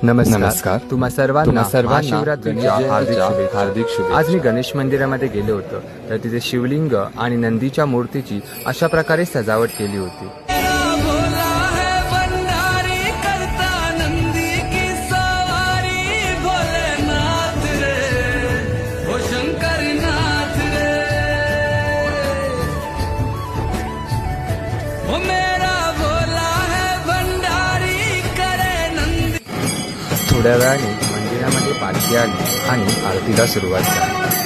नमस्कार. तुम्हा सर्वांना महाशिवरात्रीच्या हार्दिक शुभेच्छा. आज मी गणेश मंदिरामध्ये गेलो होतो, तर तिथे शिवलिंग आणि नंदीच्या मूर्तीची अशा प्रकारे सजावट केली होती. थोड्या वेळाने मंदिरामध्ये पालखी आली आणि आरतीला सुरुवात झाली.